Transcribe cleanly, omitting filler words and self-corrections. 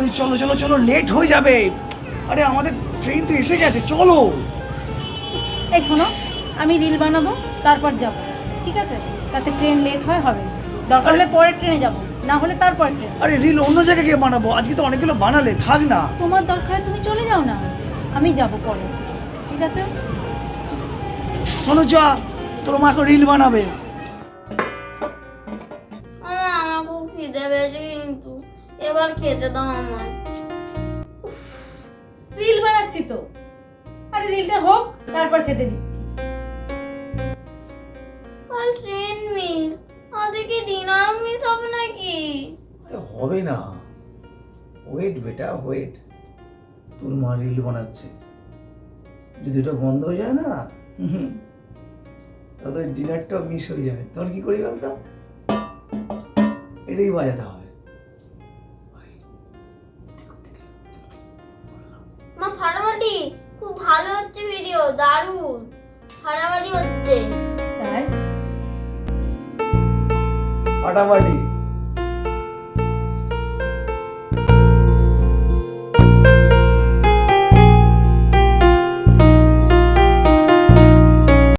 বলছি চলো চলো চলো, লেট হয়ে যাবে। আরে আমাদের ট্রেন তো এসে গেছে, চলো। এই শোনো, আমি রিল বানাবো তারপর যাব, ঠিক আছে? তাতে ট্রেন লেট হবে, দরকার হলে পরের ট্রেনে যাব, না হলে তারপরের ট্রেন। আরে রিল অন্য জায়গায় গিয়ে বানাবো, আজকে তো অনেকগুলো বানালে, থাক না। তোমার দরকার তুমি চলে যাও না, আমি যাব পরে, ঠিক আছে? শোনো চা, তোর মা এখন রিল বানাবে। আমার খুব খিদে পেয়েছে, কিন্তু এবার খেতে দাও আমায়। রিল বানাচ্ছি তো, আরে রিলটা হোক তারপর খেতে দিচ্ছি। কাল ট্রেন মিস, আজকে কি ডিনার মিস হবে নাকি? হবে না, ওয়েট বেটা ওয়েট, তোর মা রিল বানাচ্ছে, যদি এটা বন্ধ হয়ে যায় না তাহলে ডিনারটা মিস হয়ে যাবে। তখন কি করি বলতো, এটাই বাজাতে হবে। মা ফাটাফাটি, খুব ভালো হচ্ছে ভিডিও, দারুণ ফাটাফাটি হচ্ছে। তাই ফাটাফাটি